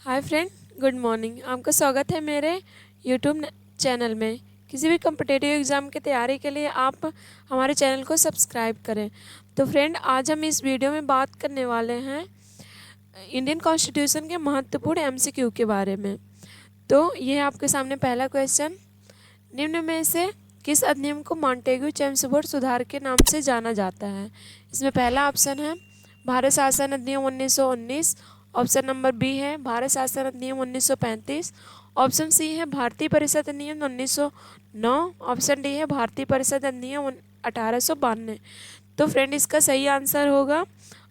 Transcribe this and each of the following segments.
Hi friend, good morning. आपका स्वागत है मेरे यूट्यूब चैनल में। किसी भी कम्पिटेटिव एग्ज़ाम की तैयारी के लिए आप हमारे चैनल को सब्सक्राइब करें। तो फ्रेंड, आज हम इस वीडियो में बात करने वाले हैं इंडियन कॉन्स्टिट्यूशन के महत्वपूर्ण एमसीक्यू के बारे में। तो ये है आपके सामने पहला क्वेश्चन। निम्न में से किस अधिनियम को मॉन्टेग्यू चेम्सफोर्ड सुधार के नाम से जाना जाता है? इसमें पहला ऑप्शन है भारत शासन अधिनियम 1919। ऑप्शन नंबर बी है भारत शासन अधिनियम 1935। ऑप्शन सी है भारतीय परिषद अधिनियम 1909। ऑप्शन डी है भारतीय परिषद अधिनियम 1892। तो फ्रेंड, इसका सही आंसर होगा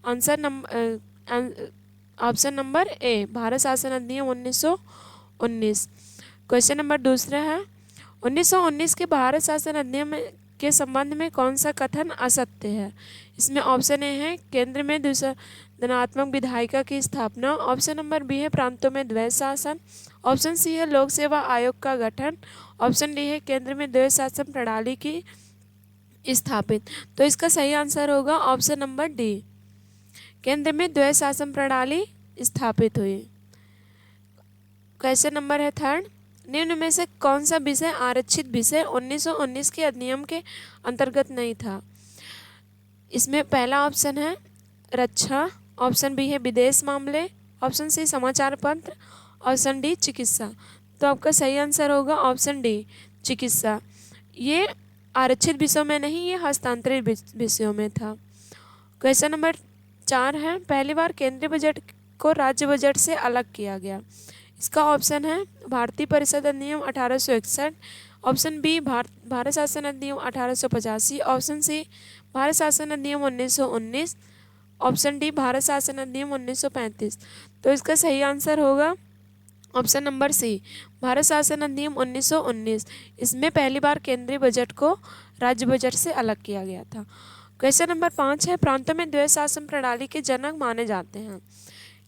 answer number option number A, Bharat शासन अधिनियम 1919। क्वेश्चन नंबर दूसरा है 1919 के भारत शासन अधिनियम के संबंध में कौन सा कथन असत्य है? इसमें ऑप्शन ए है केंद्र में धनात्मक विधायिका की स्थापना। ऑप्शन नंबर बी है प्रांतों में द्वैत शासन। ऑप्शन सी है लोक सेवा आयोग का गठन। ऑप्शन डी है केंद्र में द्वैत शासन प्रणाली की स्थापित। तो इसका सही आंसर होगा ऑप्शन नंबर डी, केंद्र में द्वैत शासन प्रणाली स्थापित हुई। क्वेश्चन नंबर है थर्ड, निम्न में से कौन सा विषय आरक्षित विषय 1919 के अधिनियम के अंतर्गत नहीं था? इसमें पहला ऑप्शन है रक्षा। ऑप्शन बी है विदेश मामले। ऑप्शन सी समाचार पत्र। ऑप्शन डी चिकित्सा। तो आपका सही आंसर होगा ऑप्शन डी, चिकित्सा। ये आरक्षित विषयों में नहीं, ये हस्तांतरित विषयों में था। क्वेश्चन नंबर 4 है पहली बार केंद्रीय बजट को राज्य बजट से अलग किया गया। इसका ऑप्शन है भारतीय परिषद अधिनियम 1861। ऑप्शन बी भारत शासन अधिनियम 1885। ऑप्शन सी भारत शासन अधिनियम 1919। ऑप्शन डी भारत शासन अधिनियम 1935। तो इसका सही आंसर होगा ऑप्शन नंबर सी, भारत शासन अधिनियम 1919। इसमें पहली बार केंद्रीय बजट को राज्य बजट से अलग किया गया था। क्वेश्चन नंबर 5 है प्रांतों में द्वैत शासन प्रणाली के जनक माने जाते हैं।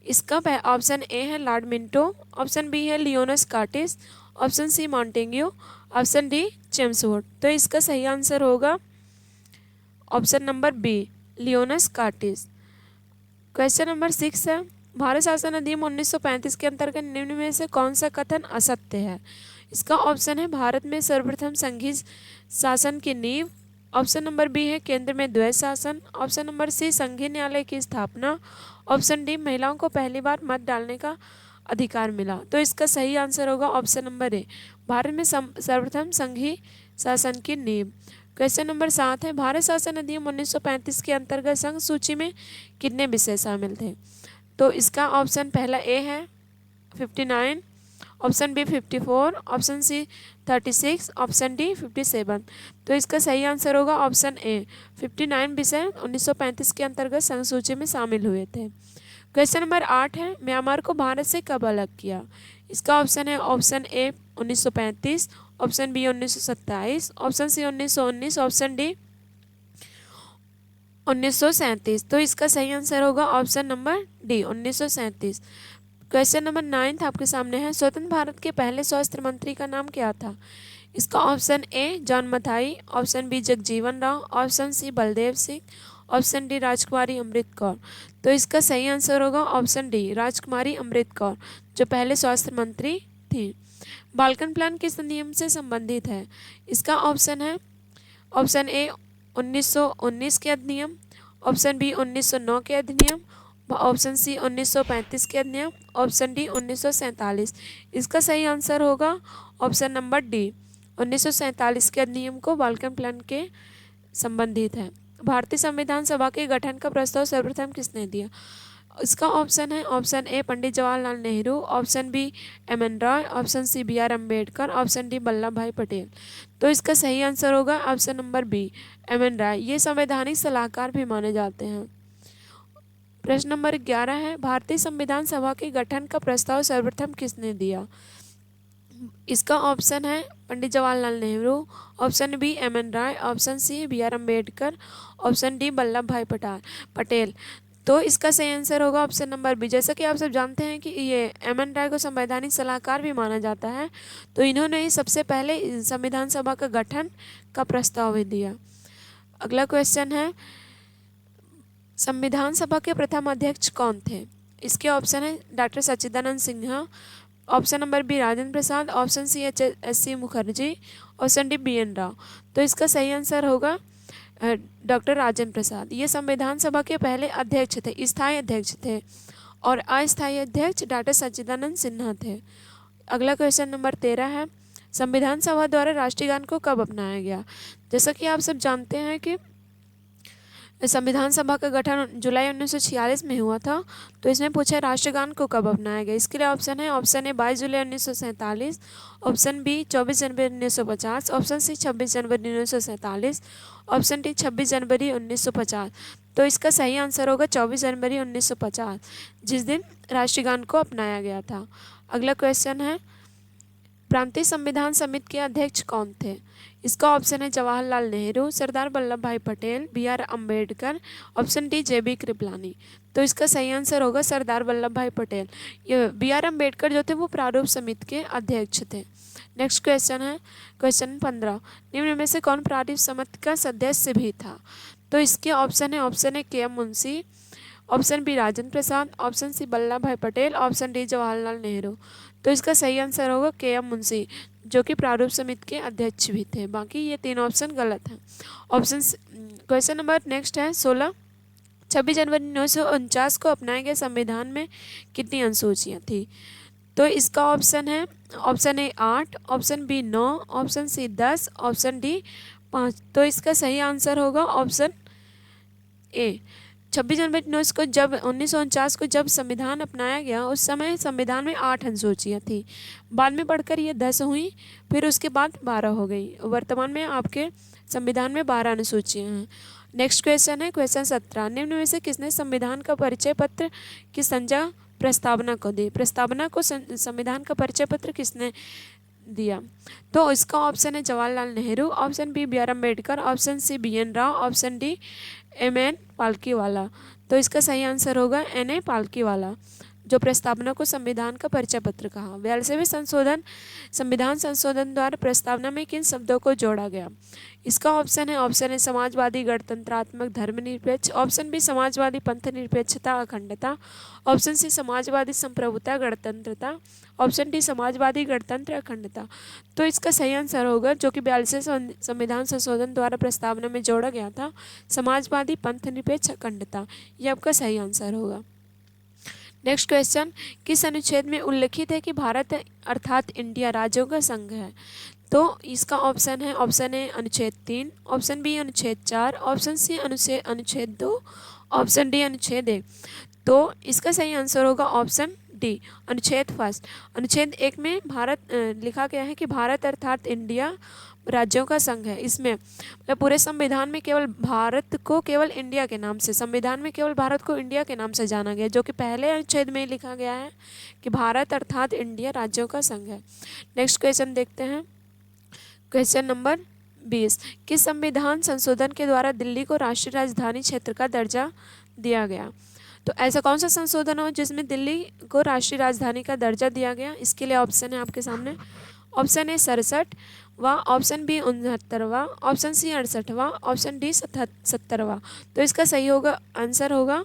इसका ऑप्शन ए है लॉर्ड मिंटो। ऑप्शन बी है Lionel Curtis. Option C Montagu. Option D Chelmsford. तो इसका सही आंसर होगा option number B, Lionel Curtis. Question number 6 है भारत शासन अधिनियम 1935 के अंतर्गत निम्न में से कौन सा कथन असत्य है? इसका ऑप्शन है भारत में सर्वप्रथम संघीय शासन की नींव। ऑप्शन नंबर बी है केंद्र में द्वैत शासन। ऑप्शन नंबर सी संघीय न्यायालय की स्थापना। ऑप्शन डी महिलाओं को पहली बार मत डालने का अधिकार मिला। तो इसका सही आंसर होगा ऑप्शन नंबर ए, भारत में सर्वप्रथम संघीय शासन की नींव। क्वेश्चन नंबर 7 है भारत शासन अधिनियम 1935 के अंतर्गत संघ सूची में कितने विषय शामिल थे? तो इसका ऑप्शन पहला ए है 59। Option B 54। Option C 36। Option D 57। तो इसका सही आंसर होगा ऑप्शन ए, 59 विषय 1935 के अंतर्गत संघ सूची में शामिल हुए थे। क्वेश्चन नंबर 8 है म्यांमार को भारत से कब अलग किया? इसका ऑप्शन है option A 1935। Option B 1927। Option C 1919। Option D 1937। तो इसका सही आंसर होगा option number D, 1937। Question number 9 आपके सामने है स्वतंत्र भारत के पहले स्वास्थ्य मंत्री का नाम क्या था? इसका option A John Mathai. Option B Jagjivan Rao. Option C Baldev Singh. Option D Rajkumari Amrit Kaur. तो इसका सही आंसर होगा ऑप्शन डी, राजकुमारी अमृत कौर, जो पहले स्वास्थ्य मंत्री थी। बाल्कन प्लान किस अधिनियम से संबंधित है? इसका ऑप्शन है ऑप्शन ए 1919 के अधिनियम। ऑप्शन बी 1909 के अधिनियम। ऑप्शन सी 1935 के अधिनियम। Option D 1947। इसका सही आंसर होगा ऑप्शन नंबर डी, 1947 के अधिनियम को बाल्कन प्लान के संबंधित है। भारतीय संविधान सभा के गठन का प्रस्ताव सर्वप्रथम किसने दिया? इसका ऑप्शन है option A Pandit Jawaharlal Nehru. Option B M N. Roy. Option C B R. Ambedkar. Option D Vallabh Bhai Patel. तो इसका सही आंसर होगा option number B, M N. Roy. ये संवैधानिक सलाहकार भी माने जाते हैं। प्रश्न नंबर 11 है भारतीय संविधान सभा के गठन का प्रस्ताव सर्वप्रथम किसने दिया? इसका ऑप्शन है Pandit Jawaharlal Nehru. Option B M N. Roy. Option C B R. Ambedkar. Option D Vallabh Bhai Patel. तो इसका सही आंसर होगा ऑप्शन नंबर बी। जैसा कि आप सब जानते हैं कि ये एम.एन. रॉय को संवैधानिक सलाहकार भी माना जाता है, तो इन्होंने ही सबसे पहले संविधान सभा का गठन का प्रस्ताव भी दिया। अगला क्वेश्चन है संविधान सभा के प्रथम अध्यक्ष कौन थे? इसके ऑप्शन है doctor Sachchidanand Sinha, option number B Rajendra Prasad, option C H S C. Mukherjee, option D B N. Rao. तो इसका सही आंसर होगा डॉक्टर राजेंद्र प्रसाद। ये संविधान सभा के पहले अध्यक्ष थे, स्थायी अध्यक्ष थे, और अस्थायी अध्यक्ष डॉक्टर सच्चिदानंद सिन्हा थे। अगला क्वेश्चन नंबर 13 है, संविधान सभा द्वारा राष्ट्रीय गान को कब अपनाया गया? जैसा कि आप सब जानते हैं कि संविधान सभा का गठन जुलाई 1946 में हुआ था। तो इसमें पूछा है राष्ट्रगान को कब अपनाया गया। इसके लिए ऑप्शन है, ऑप्शन ए 22 जुलाई 1947, ऑप्शन बी 24 जनवरी 1950, ऑप्शन सी 26 जनवरी 1947, ऑप्शन डी 26 जनवरी 1950। तो इसका सही आंसर होगा 24 जनवरी 1950, जिस दिन राष्ट्रगान को अपनाया गया था। अगला क्वेश्चन है, प्रांतीय संविधान समिति के अध्यक्ष कौन थे? इसका ऑप्शन है Jawaharlal Nehru, Sardar Vallabh Bhai Patel, B R. Ambedkar, option D J B. Kripalani. तो इसका सही आंसर होगा सरदार वल्लभ भाई पटेल। ये बी.आर. अम्बेडकर जो थे वो प्रारूप समिति के अध्यक्ष थे। नेक्स्ट क्वेश्चन है क्वेश्चन 15, निम्न में से कौन प्रारूप समिति का सदस्य भी था? तो इसके ऑप्शन है K M. Munshi, option B Rajendra Prasad, option C Vallabh Bhai Patel, option D Jawaharlal Nehru. तो इसका सही आंसर होगा के.एम. मुंशी, जो कि प्रारूप समिति के अध्यक्ष भी थे। बाकी ये तीन ऑप्शन गलत हैं। ऑप्शन क्वेश्चन नंबर नेक्स्ट है 16, 26 जनवरी 1949 को अपनाए गए संविधान में कितनी अनुसूचियाँ थी? तो इसका ऑप्शन है, option A 8, option B 9, option C 10, option D 5। तो इसका सही आंसर होगा ऑप्शन ए। 26 जनवरी 1949 को जब संविधान अपनाया गया, उस समय संविधान में 8 अनुसूचियाँ थी। बाद में बढ़कर ये 10 हुई, फिर उसके बाद 12 हो गई। वर्तमान में आपके संविधान में 12 अनुसूचियाँ हैं। नेक्स्ट क्वेश्चन है क्वेश्चन 17, निम्न में से किसने संविधान का परिचय पत्र की संज्ञा प्रस्तावना को दी? प्रस्तावना को संविधान का परिचय पत्र किसने दिया? तो इसका ऑप्शन है Jawaharlal Nehru, option B B R. Ambedkar, option C B N. Rao, option D M N. Palkhivala. तो इसका सही आंसर होगा एन.ए. पालकीवाला, जो प्रस्तावना को संविधान का परिचय पत्र कहा। 42वें संविधान संशोधन द्वारा प्रस्तावना में किन शब्दों को जोड़ा गया? इसका ऑप्शन है समाजवादी, गणतंत्रात्मक, धर्मनिरपेक्ष, ऑप्शन बी समाजवादी, पंथ निरपेक्षता, अखंडता, ऑप्शन सी समाजवादी, संप्रभुता, गणतंत्रता, ऑप्शन डी समाजवादी, गणतंत्र, अखंडता। तो इसका सही आंसर होगा, जो कि 42वें संविधान संशोधन द्वारा प्रस्तावना में जोड़ा गया था, समाजवादी, पंथ निरपेक्ष, अखंडता। ये आपका सही आंसर होगा। नेक्स्ट क्वेश्चन, किस अनुच्छेद में उल्लिखित है कि भारत अर्थात इंडिया राज्यों का संघ है? तो इसका ऑप्शन है, ऑप्शन ए अनुच्छेद 3, ऑप्शन बी अनुच्छेद 4, ऑप्शन सी अनुच्छेद 2, ऑप्शन डी अनुच्छेद 1। तो इसका सही आंसर होगा ऑप्शन डी अनुच्छेद 1। अनुच्छेद 1 में भारत लिखा गया है कि भारत अर्थात इंडिया राज्यों का संघ है। इसमें मतलब पूरे संविधान में केवल भारत को केवल इंडिया के नाम से, संविधान में केवल भारत को इंडिया के नाम से जाना गया, जो कि पहले अनुच्छेद में लिखा गया है कि भारत अर्थात इंडिया राज्यों का संघ है। नेक्स्ट क्वेश्चन देखते हैं क्वेश्चन नंबर 20, किस संविधान संशोधन के द्वारा दिल्ली को राष्ट्रीय राजधानी क्षेत्र का दर्जा दिया गया? तो ऐसा कौन सा संशोधन हो जिसमें दिल्ली को राष्ट्रीय राजधानी का दर्जा दिया गया? इसके लिए ऑप्शन है आपके सामने, ऑप्शन ए 67वां, ऑप्शन बी 69वां, ऑप्शन सी 68वां, ऑप्शन डी 70वां। तो इसका सही होगा आंसर होगा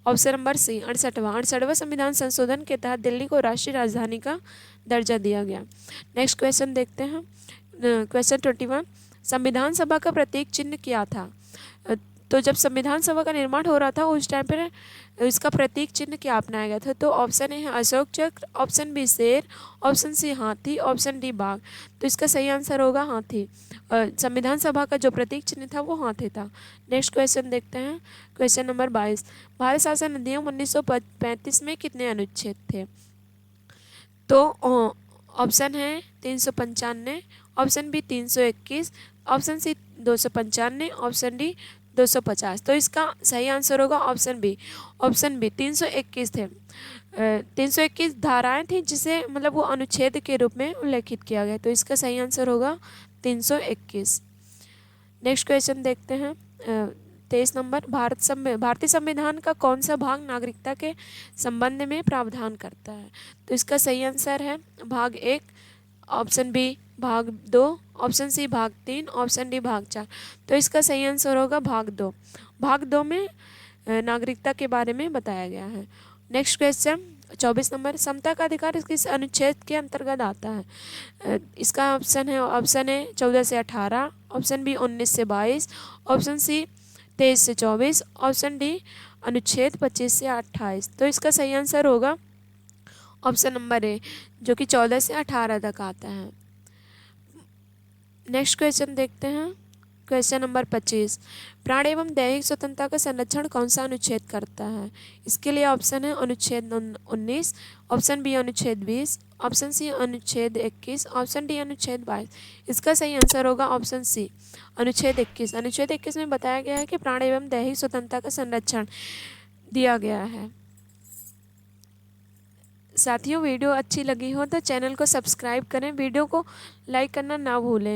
ऑप्शन नंबर सी 68वां। 68वां संविधान संशोधन के तहत दिल्ली को राष्ट्रीय राजधानी का दर्जा दिया गया। नेक्स्ट क्वेश्चन देखते हैं क्वेश्चन 21, संविधान सभा का प्रतीक चिन्ह क्या था? तो जब संविधान सभा का निर्माण हो रहा था उस टाइम पर इसका प्रतीक चिन्ह क्या अपनाया गया था? तो ऑप्शन ए है अशोक चक्र, ऑप्शन बी शेर, ऑप्शन सी हाथी, ऑप्शन डी बाघ। तो इसका सही आंसर होगा हाथी। संविधान सभा का जो प्रतीक चिन्ह था वो हाथी था। नेक्स्ट क्वेश्चन देखते हैं क्वेश्चन नंबर 22, भारत शासन अधिनियम 1935 में कितने अनुच्छेद थे? तो ऑप्शन है 395, option B 321, option C 295, option D 250। तो इसका सही आंसर होगा ऑप्शन बी 321 थे। 321 धाराएं थी जिसे मतलब वो अनुच्छेद के रूप में उल्लेखित किया गया। तो इसका सही आंसर होगा 321। नेक्स्ट क्वेश्चन देखते हैं 23 नंबर, भारतीय संविधान का कौन सा भाग नागरिकता के संबंध में प्रावधान करता है? तो इसका सही आंसर है भाग 1, ऑप्शन बी भाग 2, ऑप्शन सी भाग 3, ऑप्शन डी भाग 4। तो इसका सही आंसर होगा भाग 2। भाग 2 में नागरिकता के बारे में बताया गया है। नेक्स्ट क्वेश्चन 24 नंबर, समता का अधिकार किस अनुच्छेद के अंतर्गत आता है? इसका ऑप्शन ए 14 से 18, ऑप्शन बी 19 से 22, ऑप्शन सी 23 से 24, ऑप्शन डी अनुच्छेद 25 से 28। तो इसका सही आंसर होगा ऑप्शन नंबर ए, जो कि 14 से 18 तक आता है। नेक्स्ट क्वेश्चन देखते हैं, क्वेश्चन नंबर 25, प्राण एवं दैहिक स्वतंत्रता का संरक्षण कौन सा अनुच्छेद करता है? इसके लिए ऑप्शन है अनुच्छेद 19, ऑप्शन बी अनुच्छेद 20, ऑप्शन सी अनुच्छेद 21, ऑप्शन डी अनुच्छेद 22। इसका सही आंसर होगा ऑप्शन सी अनुच्छेद 21। अनुच्छेद 21 में बताया गया है कि प्राण एवं दैहिक स्वतंत्रता का संरक्षण दिया गया है। साथियों, वीडियो अच्छी लगी हो तो चैनल को सब्सक्राइब करें, वीडियो को लाइक करना ना भूलें।